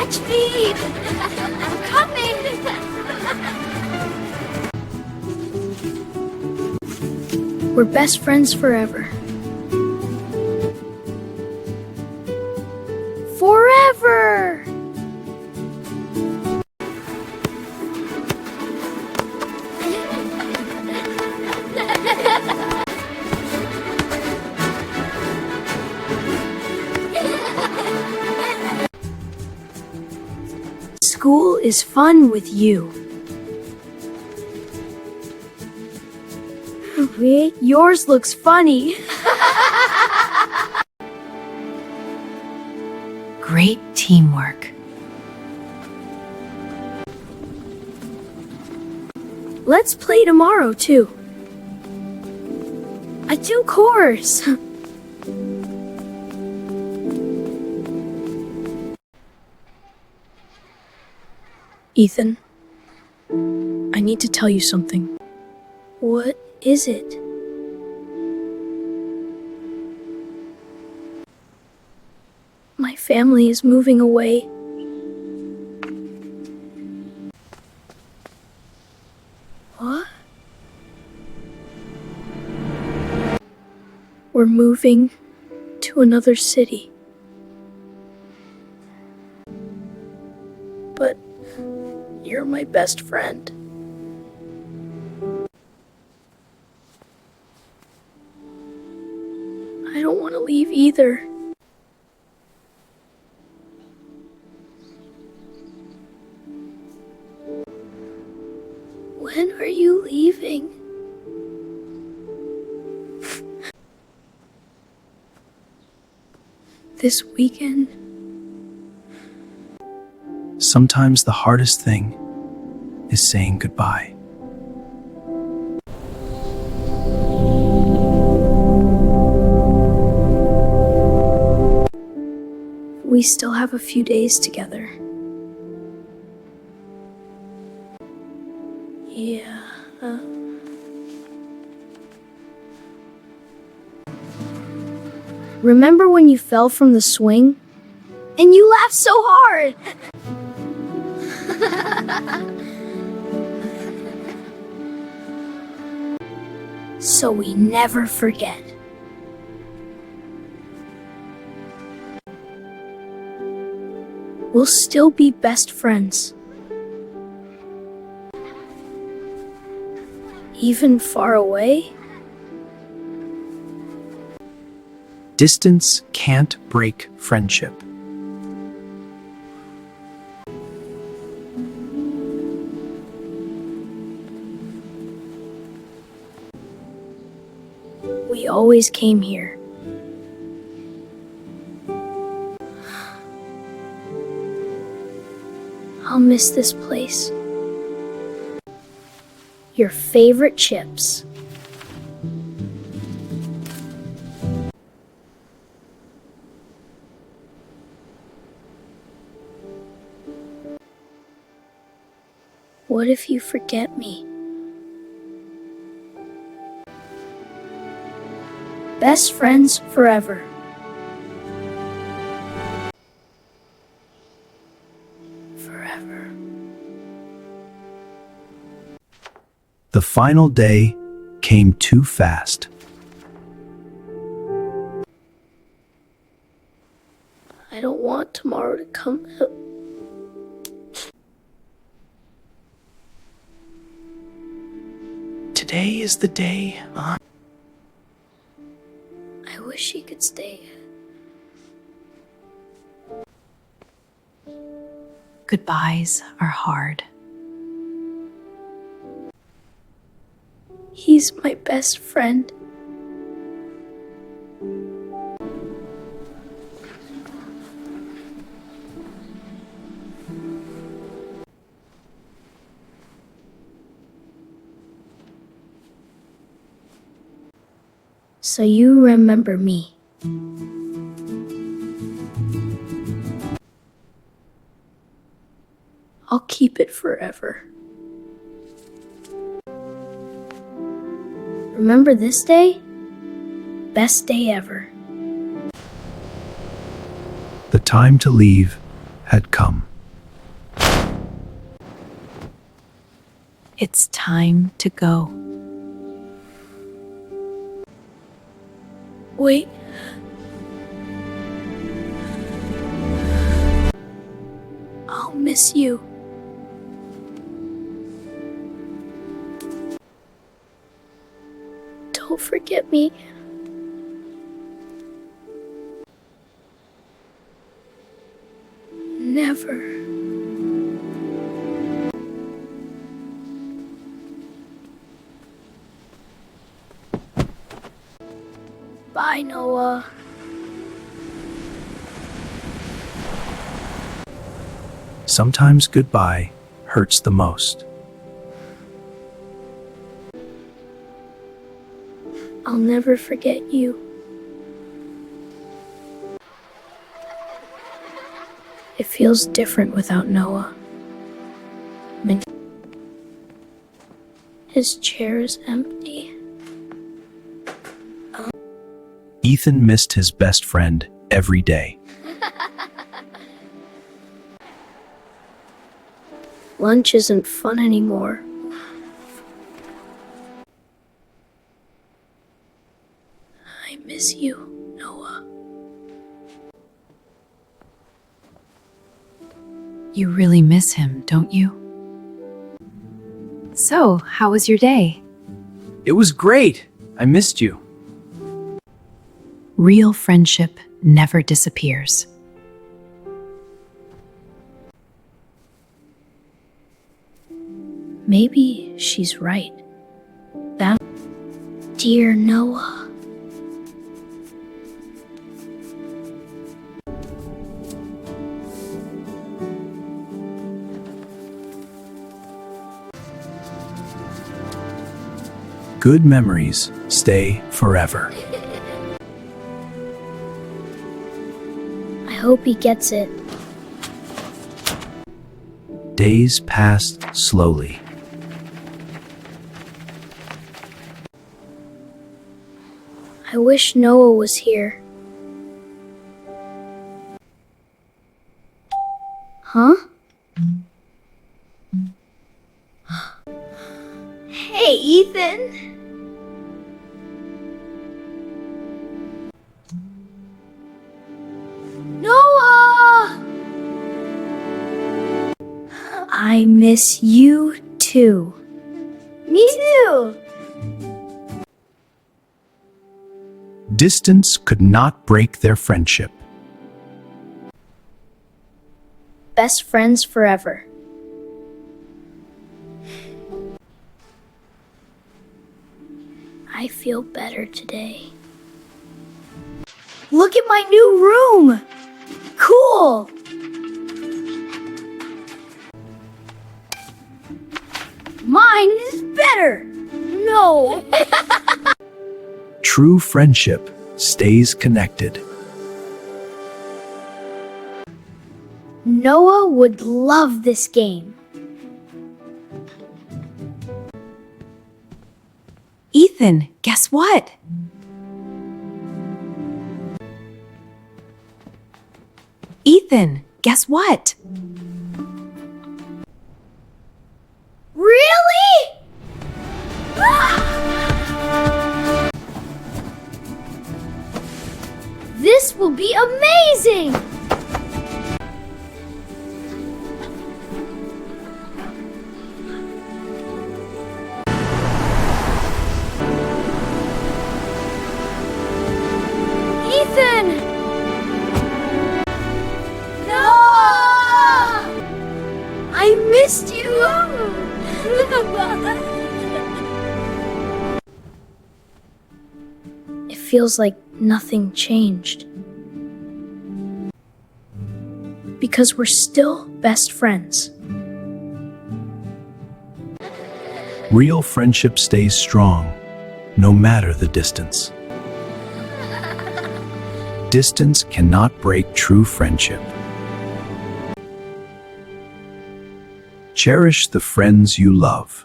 Catch me! I'm coming! We're best friends forever. Forever! School is fun with you. Wait, yours looks funny. Great teamwork. Let's play tomorrow, too. I do chorus. Ethan, I need to tell you something. What is it? My family is moving away. What? We're moving to another city. But you're my best friend. I don't want to leave either. When are you leaving? This weekend? Sometimes the hardest thing is saying goodbye. We still have a few days together. Yeah. Remember when you fell from the swing? And you laughed so hard! So we never forget. We'll still be best friends. Even far away? Distance can't break friendship. We always came here. I'll miss this place. Your favorite chips. What if you forget me? Best friends forever. Forever. The final day came too fast. I don't want tomorrow to come. Today is the day. I wish he could stay. Goodbyes are hard. He's my best friend. So you remember me. I'll keep it forever. Remember this day? Best day ever. The time to leave had come. It's time to go. Wait. I'll miss you. Don't forget me. Never. Bye, Noah. Sometimes goodbye hurts the most. I'll never forget you. It feels different without Noah. His chair is empty. Ethan missed his best friend every day. Lunch isn't fun anymore. I miss you, Noah. You really miss him, don't you? So, how was your day? It was great. I missed you. Real friendship never disappears. Maybe she's right. Dear Noah. Good memories stay forever. I hope he gets it. Days passed slowly. I wish Noah was here. Huh? Hey, Ethan! Noah! I miss you too. Me too! Distance could not break their friendship. Best friends forever. I feel better today. Look at my new room! Cool! Mine is better! No! True friendship stays connected. Noah would love this game. Ethan, guess what? Ethan, guess what? Really? This will be amazing! Ethan! No! I missed you! It feels like nothing changed. Because we're still best friends. Real friendship stays strong, no matter the distance. Distance cannot break true friendship. Cherish the friends you love.